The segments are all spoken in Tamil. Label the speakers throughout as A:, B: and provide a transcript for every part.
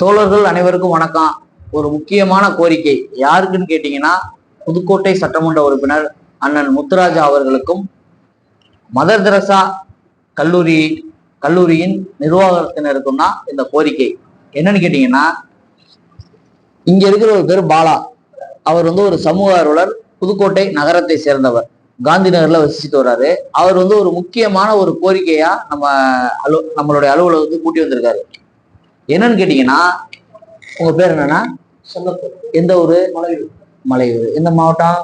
A: தோழர்கள் அனைவருக்கும் வணக்கம். ஒரு முக்கியமான கோரிக்கை யாருக்குன்னு கேட்டீங்கன்னா, புதுக்கோட்டை சட்டமன்ற உறுப்பினர் அண்ணன் முத்துராஜா அவர்களுக்கும் மதர் தெரசா கல்லூரியின் நிர்வாகத்தினருக்கும் தான் இந்த கோரிக்கை. என்னன்னு கேட்டீங்கன்னா, இங்க இருக்கிற ஒரு பேர் பாலா. அவர் வந்து ஒரு சமூக ஆர்வலர், புதுக்கோட்டை நகரத்தை சேர்ந்தவர், காந்தி நகர்ல வசிச்சுட்டு வர்றாரு. அவர் வந்து ஒரு முக்கியமான ஒரு கோரிக்கையா நம்மளுடைய அலுவலகத்துக்கு கூட்டி வந்திருக்காரு. என்னன்னு கேட்டீங்கன்னா, உங்க பேர் என்னன்னா? எந்த ஊரு? மலையூர். எந்த மாவட்டம்?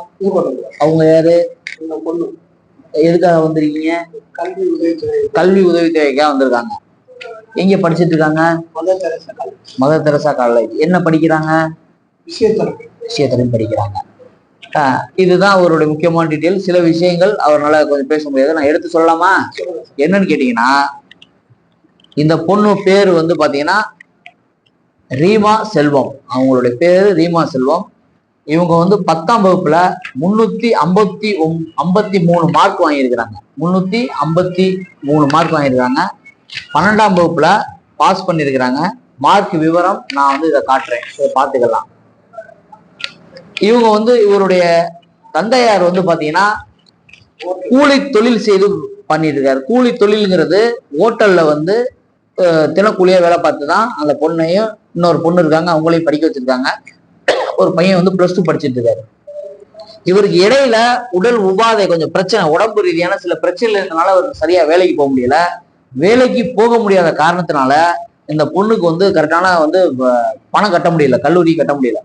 A: அவங்க யாரு? பொண்ணு. எதுக்காக வந்திருக்கீங்க? கல்வி உதவித்தொகைக்காக வந்திருக்காங்க. எங்க படிச்சுட்டு இருக்காங்க? Mother Teresa college. என்ன படிக்கிறாங்க? விஷயத்தரம் படிக்கிறாங்க. இதுதான் அவருடைய முக்கியமான டீட்டெயில். சில விஷயங்கள் அவரால் கொஞ்சம் பேச முடியாது, நான் எடுத்து சொல்லலாமா? என்னன்னு கேட்டீங்கன்னா, இந்த பொண்ணு பேர் வந்து பாத்தீங்கன்னா ரீமா செல்வம். அவங்களுடைய பேரு ரீமா செல்வம். இவங்க வந்து 10ஆம் வகுப்புல 353 மார்க் வாங்கியிருக்கிறாங்க. 353 மார்க் வாங்கியிருக்காங்க. 12ஆம் வகுப்புல பாஸ் பண்ணியிருக்கிறாங்க. மார்க் விவரம் நான் வந்து இதை காட்டுறேன், பார்த்துக்கலாம். இவங்க வந்து இவருடைய தந்தையார் வந்து பாத்தீங்கன்னா கூலி தொழில் செய்து பண்ணிட்டு இருக்காரு. கூலி தொழில்ங்கிறது ஹோட்டல்ல வந்து தினக்கூலியா வேலை பார்த்து தான் அந்த பொண்ணையும், இன்னொரு பொண்ணு இருக்காங்க, அவங்களையும் படிக்க வச்சிருக்காங்க. ஒரு பையன் வந்து +2 படிச்சுட்டு இருக்காரு. இவருக்கு இடையில உடல் உபாதை, கொஞ்சம் பிரச்சனை, உடம்பு ரீதியான சில பிரச்சனை இருந்தனால அவருக்கு சரியா வேலைக்கு போக முடியல. வேலைக்கு போக முடியாத காரணத்தினால இந்த பொண்ணுக்கு வந்து கரெக்டான வந்து பணம் கட்ட முடியல, கல்லூரி கட்ட முடியல.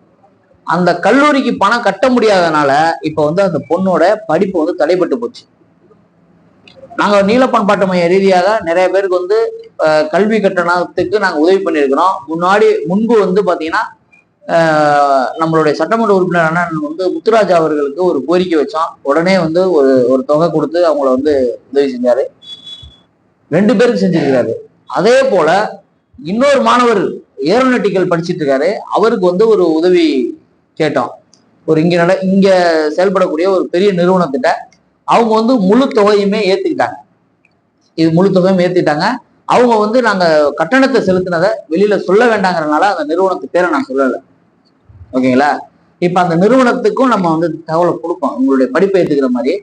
A: அந்த கல்லூரிக்கு பணம் கட்ட முடியாதனால இப்ப வந்து அந்த பொண்ணோட படிப்பு வந்து தடைபட்டு போச்சு. நாங்க நீல பண்பாட்டு மைய ரீதியாக நிறைய பேருக்கு வந்து கல்வி கட்டணத்துக்கு நாங்க உதவி பண்ணியிருக்கிறோம். முன்பு வந்து பாத்தீங்கன்னா நம்மளுடைய சட்டமன்ற உறுப்பினர் அண்ணன் வந்து முத்துராஜா அவர்களுக்கு ஒரு கோரிக்கை வச்சோம். உடனே வந்து ஒரு தொகை கொடுத்து அவங்கள வந்து உதவி செஞ்சாரு. 2 பேருக்கு செஞ்சிருக்கிறாரு. அதே போல இன்னொரு மாணவர் ஏரோநாட்டிக்கல் படிச்சுட்டு இருக்காரு. அவருக்கு வந்து ஒரு உதவி கேட்டோம். ஒரு இங்க செயல்படக்கூடிய ஒரு பெரிய நிறுவனத்திட்ட அவங்க வந்து முழு தொகையுமே ஏத்துக்கிட்டாங்க. முழு தொகையும் ஏத்திட்டாங்க. அவங்க வந்து நாங்க கட்டணத்தை செலுத்தினதை வெளியில சொல்ல வேண்டாங்கிறதுனால அந்த நிறுவனத்து பேரை நான் சொல்லலை. ஓகேங்களா? இப்ப அந்த நிறுவனத்துக்கும் நம்ம வந்து தகவலை கொடுப்போம், உங்களுடைய படிப்பை ஏத்துக்கிற மாதிரி.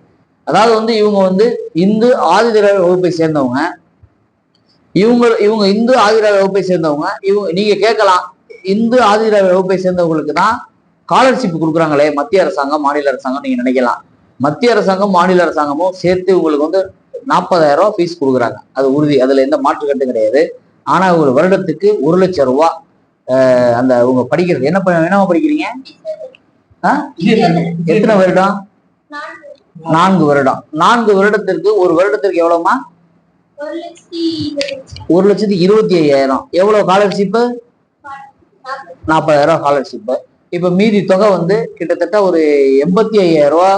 A: அதாவது வந்து இவங்க வந்து இந்து ஆதிதிராவிட வகுப்பை சேர்ந்தவங்க. இவங்க இந்து ஆதிதிராவிட வகுப்பை சேர்ந்தவங்க. நீங்க கேட்கலாம், இந்து ஆதிதிராவிட வகுப்பை சேர்ந்தவங்களுக்கு தான் ஸ்காலர்ஷிப் கொடுக்குறாங்களே மத்திய அரசாங்கம் மாநில அரசாங்கம் நீங்க நினைக்கலாம். மத்திய அரசாங்கம் மாநில அரசாங்கமும் சேர்த்து உங்களுக்கு வந்து 40,000 ரூபாய் ஃபீஸ் கொடுக்குறாங்க. அது உறுதி, அதுல எந்த மாற்று கட்டும் கிடையாது. ஆனா ஒரு வருடத்துக்கு 1,00,000 ரூபாய் அந்த உங்க படிக்கிறது. என்னவா படிக்கிறீங்க? எத்தனை வருடம்? 4 வருடம். 4 வருடத்திற்கு ஒரு வருடத்திற்கு எவ்வளவுமா? 1,25,000. எவ்வளவு ஸ்காலர்ஷிப்? 40,000 ஸ்காலர்ஷிப். இப்ப மீதி தொகை வந்து கிட்டத்தட்ட ஒரு 85,000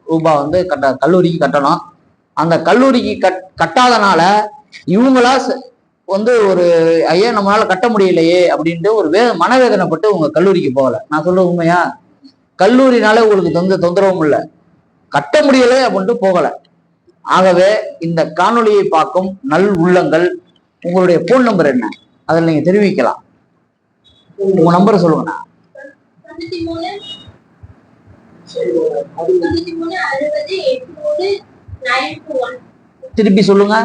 A: ரூபாய் வந்து கல்லூரிக்கு கட்டணும். அந்த கல்லூரிக்கு கட்டாதனால இவங்களா வந்து ஒரு ஐயா நம்மளால கட்ட முடியலையே அப்படின்ட்டு ஒரு மனவேதனைப்பட்டு உங்க கல்லூரிக்கு போகல. நான் சொல்ற உண்மையா? கல்லூரினால உங்களுக்கு தொந்தரவும் இல்லை, கட்ட முடியலை அப்படின்ட்டு போகல. ஆகவே இந்த காணொலியை பார்க்கும் நல் உள்ளங்கள், உங்களுடைய போன் நம்பர் என்ன, அதில் நீங்க தெரிவிக்கலாம். உங்க நம்பரை சொல்லுங்கண்ணா. திருப்பி சொல்லுங்க.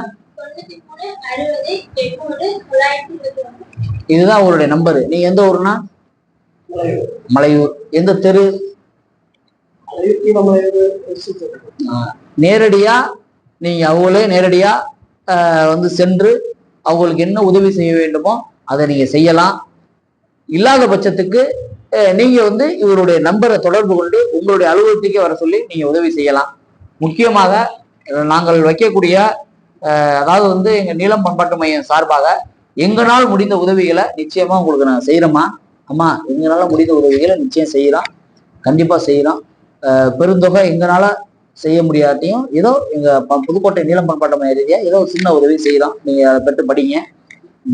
A: இதுதான் உங்களுடைய நம்பரு. நீங்க எந்த ஊருன்னா? மலையூர். எந்த தெரு? நேரடியா நீங்க அவங்களே நேரடியா வந்து சென்று அவங்களுக்கு என்ன உதவி செய்ய வேண்டுமோ அதை நீங்க செய்யலாம். இல்லாத பட்சத்துக்கு நீங்க வந்து இவருடைய நம்பரை தொடர்பு கொண்டு உங்களுடைய அலுவலகத்துக்கே வர சொல்லி நீங்க உதவி செய்யலாம். முக்கியமாக நாங்கள் வைக்கக்கூடிய அதாவது வந்து எங்க நீலம் பண்பாட்டு மையம் சார்பாக எங்களால் முடிந்த உதவிகளை நிச்சயமா உங்களுக்கு நான் செய்யறோமா? அம்மா, எங்களால முடிந்த உதவிகளை நிச்சயம் செய்யறோம், கண்டிப்பா செய்யறோம். பெருந்தொகை எங்களால செய்ய முடியாதையும் ஏதோ எங்க புதுக்கோட்டை நீலம் பண்பாட்டு மைய ரீதியா ஏதோ சின்ன உதவி செய்யறோம். நீங்க அதை பெற்று படிங்க.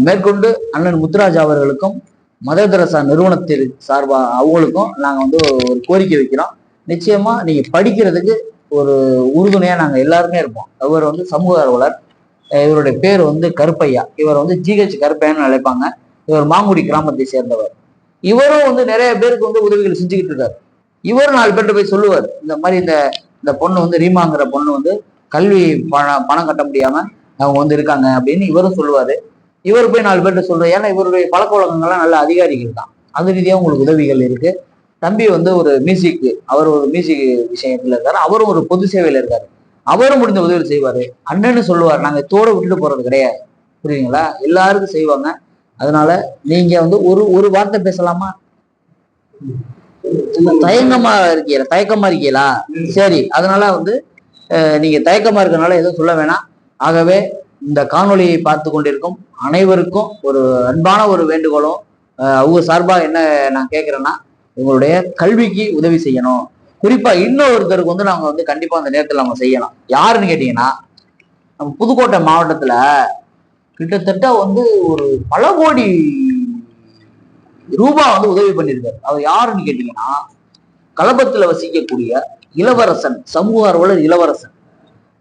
A: மேற்கொண்டு அண்ணன் முத்துராஜா அவர்களுக்கும் மதர் தெரசா நிறுவனத்திற்கு சார்பா அவங்களுக்கும் நாங்க வந்து ஒரு கோரிக்கை வைக்கிறோம். நிச்சயமா நீங்க படிக்கிறதுக்கு ஒரு உறுதுணையா நாங்க எல்லாருமே இருப்போம். அவர் வந்து சமூக ஆர்வலர். இவருடைய பேர் வந்து கருப்பையா. இவர் வந்து GH கருப்பையான்னு அழைப்பாங்க. இவர் மாங்குடி கிராமத்தை சேர்ந்தவர். இவரும் வந்து நிறைய பேருக்கு வந்து உதவிகள் செஞ்சுக்கிட்டு இருக்காரு. இவரும் 4 பேர்கிட்ட போய் சொல்லுவார், இந்த மாதிரி இந்த பொண்ணு வந்து ரீமாங்கிற பொண்ணு வந்து கல்வி பணம் கட்ட முடியாம அவங்க வந்து இருக்காங்க அப்படின்னு இவரும் சொல்லுவாரு. இவர் போய் 4 பேர்கிட்ட சொல்றாரு. ஏன்னா இவருடைய பழக்க வழக்கங்கள்லாம் நல்ல அதிகாரிகள் தான். அது ரீதியாக உங்களுக்கு உதவிகள் இருக்கு. தம்பி வந்து ஒரு மியூசிக், அவர் ஒரு மியூசிக் விஷயத்துல இருக்காரு. அவரும் ஒரு பொது சேவையில இருக்காரு. அவரும் முடிந்த உதவி செய்வாரு. அண்ணன்னு சொல்லுவார். நாங்க தோட விட்டுட்டு போறது கிடையாது. புரியுதுங்களா? எல்லாருக்கும் செய்வாங்க. அதனால நீங்க வந்து ஒரு வார்த்தை பேசலாமா? தயக்கமா இருக்கீங்களா? சரி, அதனால வந்து நீங்க தயக்கமா இருக்கனால எதுவும் சொல்ல வேணாம். ஆகவே இந்த காணொலியை பார்த்து கொண்டிருக்கும் அனைவருக்கும் ஒரு அன்பான ஒரு வேண்டுகோளும், அவங்க சார்பா என்ன நான் கேட்கிறேன்னா, உங்களுடைய கல்விக்கு உதவி செய்யணும். குறிப்பா இன்னொருத்தருக்கு வந்து நாங்க வந்து கண்டிப்பா அந்த நேரத்தில் நம்ம செய்யலாம். யாருன்னு கேட்டீங்கன்னா, நம்ம புதுக்கோட்டை மாவட்டத்துல கிட்டத்தட்ட வந்து ஒரு பல கோடி ரூபா வந்து உதவி பண்ணியிருக்காரு. அவர் யாருன்னு கேட்டீங்கன்னா, கலபத்துல வசிக்கக்கூடிய இளவரசன், சமூக ஆர்வலர் இளவரசன்.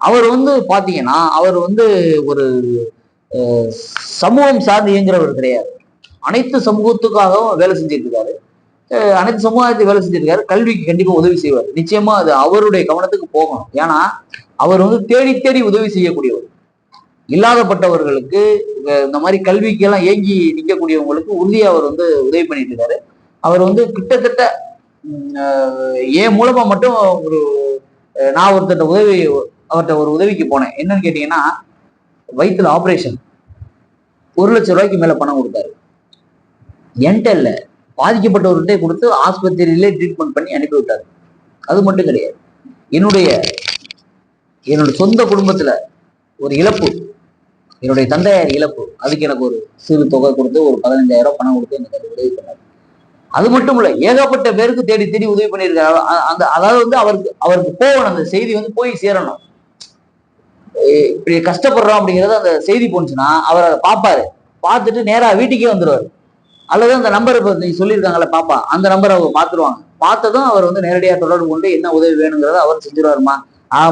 A: அவர் வந்து பாத்தீங்கன்னா, அவர் வந்து ஒரு சமூகம் சார்ந்து இயங்குறவர் கிடையாது. அனைத்து சமூகத்துக்காகவும் வேலை செஞ்சுட்டு இருக்காரு. அனைத்து சமுதாயத்தை வேலை செஞ்சிருக்காரு. கல்விக்கு கண்டிப்பா உதவி செய்வார். நிச்சயமா அது அவருடைய கவனத்துக்கு போகணும். ஏன்னா அவர் வந்து தேடி தேடி உதவி செய்யக்கூடியவர். இல்லாதப்பட்டவர்களுக்கு, இந்த மாதிரி கல்விக்கு எல்லாம் ஏங்கி நிற்கக்கூடியவங்களுக்கு உறுதியா அவர் வந்து உதவி பண்ணிட்டு இருக்காரு. அவர் வந்து கிட்டத்தட்ட என் மூலமா மட்டும் ஒரு நான் அவர்கிட்ட ஒரு உதவிக்கு போனேன். என்னன்னு கேட்டீங்கன்னா, வயிற்றுல ஆபரேஷன் 1 லட்சம் ரூபாய்க்கு மேல பணம் கொடுத்தாரு. என்கிட்ட இல்ல, பாதிக்கப்பட்டவர்கிட்ட கொடுத்து ஆஸ்பத்திரியிலே ட்ரீட்மெண்ட் பண்ணி அனுப்பி விட்டாரு. அது மட்டும் கிடையாது, என்னோட சொந்த குடும்பத்துல ஒரு இழப்பு, என்னுடைய தந்தையார் இழப்பு, அதுக்கு எனக்கு ஒரு சிறு தொகை கொடுத்து ஒரு 15,000 பணம் கொடுத்து எனக்கு உதவி பண்ணாரு. அது மட்டும் இல்ல, ஏகப்பட்ட பேருக்கு தேடி தேடி உதவி பண்ணியிருக்காரு. அதாவது வந்து அவருக்கு போகணும், அந்த செய்தி வந்து போய் சேரணும். இப்படி கஷ்டப்படுறோம் அப்படிங்கிறது அந்த செய்தி போனுச்சுன்னா அவர் அதை பார்ப்பாரு. பார்த்துட்டு நேரா வீட்டுக்கே வந்துடுவாரு. அல்லது அந்த நம்பர் இப்போ நீ சொல்லியிருக்காங்கல்ல பாப்பா, அந்த நம்பரை அவங்க பார்த்துருவாங்க. பார்த்ததும் அவர் வந்து நேரடியாக தொடர்பு கொண்டு என்ன உதவி வேணுங்கிறத அவர் செஞ்சிருவாருமா.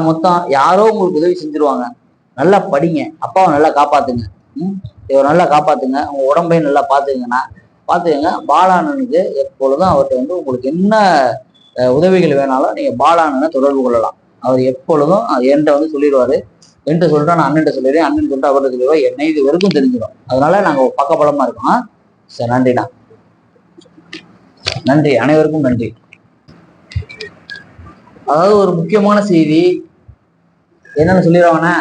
A: மொத்தம் யாரோ உங்களுக்கு உதவி செஞ்சிருவாங்க. நல்லா படிங்க, அப்பாவை நல்லா காப்பாத்துங்க, இவர் நல்லா காப்பாத்துங்க, உங்க உடம்பையும் நல்லா பார்த்துக்கங்க. பாலானனுக்கு எப்பொழுதும் அவர்கிட்ட வந்து உங்களுக்கு என்ன உதவிகள் வேணாலும் நீங்க பாலானனை தொடர்பு கொள்ளலாம். அவர் எப்பொழுதும் என்கிட்ட வந்து சொல்லிடுவாரு. என்கிட்ட சொல்லிட்டா நான் அண்ணன் சொல்லிடுறேன், அண்ணன் சொல்லிட்டு அவர்கிட்ட சொல்லிடுவோம். என்னை இது வரைக்கும் தெரிஞ்சிடும். அதனால நாங்க பக்கபலமா இருக்கோம். சரி, நன்றிண்ணா. நன்றி, அனைவருக்கும் நன்றி. அதாவது ஒரு முக்கியமான செய்தி என்னன்னு சொல்லிடுவாங்கண்ணா,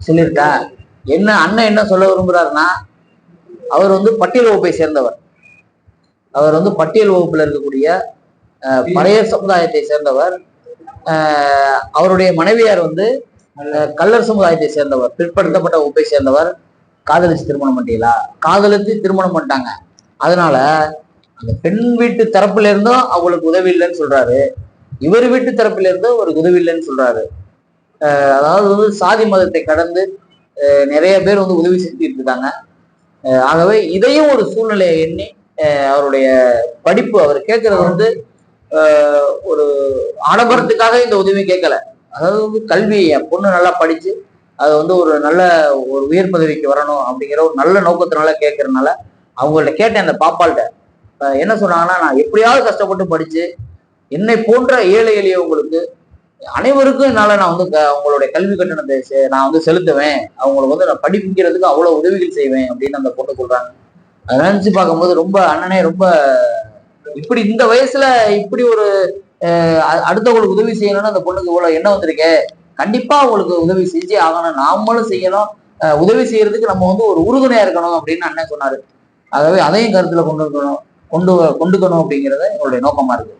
A: சொல்லியிருக்கா என்ன அண்ணன் என்ன சொல்ல விரும்புறாருன்னா, அவர் வந்து பட்டியல் வகுப்பை சேர்ந்தவர். அவர் வந்து பட்டியல் வகுப்புல இருக்கக்கூடிய பழைய சமுதாயத்தை சேர்ந்தவர். அவருடைய மனைவியார் வந்து கல்லர் சமுதாயத்தை சேர்ந்தவர், பிற்படுத்தப்பட்ட வகுப்பை சேர்ந்தவர். காதலிச்சு திருமணம் பண்ணிட்டீங்களா? காதலிச்சு திருமணம் பண்ணிட்டாங்க. அதனால அந்த பெண் வீட்டு தரப்புல இருந்தும் அவங்களுக்கு உதவி இல்லைன்னு சொல்றாரு, இவர் வீட்டு தரப்புல இருந்தும் ஒரு உதவி இல்லைன்னு சொல்றாரு. அதாவது வந்து சாதி மதத்தை கடந்து நிறைய பேர் வந்து உதவி செஞ்சுட்டு இருக்காங்க. ஆகவே இதையும் ஒரு சூழ்நிலையை எண்ணி அவருடைய படிப்பு, அவர் கேட்கறது வந்து ஒரு ஆடம்பரத்துக்காக இந்த உதவி கேட்கல. அதாவது வந்து கல்வி, என் பொண்ணு நல்லா படிச்சு அது வந்து ஒரு நல்ல ஒரு உயர் பதவிக்கு வரணும் அப்படிங்கிற ஒரு நல்ல நோக்கத்தினால கேட்கறதுனால அவங்கள்ட்ட கேட்டேன். அந்த பாப்பாள்கிட்ட என்ன சொன்னாங்கன்னா, நான் எப்படியாவது கஷ்டப்பட்டு படிச்சு என்னை போன்ற ஏழை எளியவங்களுக்கு அனைவருக்கும் என்னால நான் வந்து அவங்களுடைய கல்வி கட்டணத்தை நான் வந்து செலுத்துவேன், அவங்களுக்கு வந்து நான் படிப்பிக்கிறதுக்கு அவ்வளவு உதவிகள் செய்வேன் அப்படின்னு அந்த பொண்ணு சொல்றாங்க. அதை நினைச்சு பார்க்கும்போது ரொம்ப அண்ணனே ரொம்ப இப்படி இந்த வயசுல இப்படி ஒரு அடுத்தவங்களுக்கு உதவி செய்யணும்னு அந்த பொண்ணுக்கு இவ்வளவு எண்ணம் வந்திருக்கே. கண்டிப்பா அவங்களுக்கு உதவி செஞ்சே ஆகணும், நாமளும் செய்யணும். உதவி செய்யறதுக்கு நம்ம வந்து ஒரு உறுதுணையா இருக்கணும் அப்படின்னு அண்ணன் சொன்னாரு. ஆகவே அதையும் கருத்துல கொண்டுக்கணும் அப்படிங்கிறத எங்களுடைய நோக்கமா இருக்கு.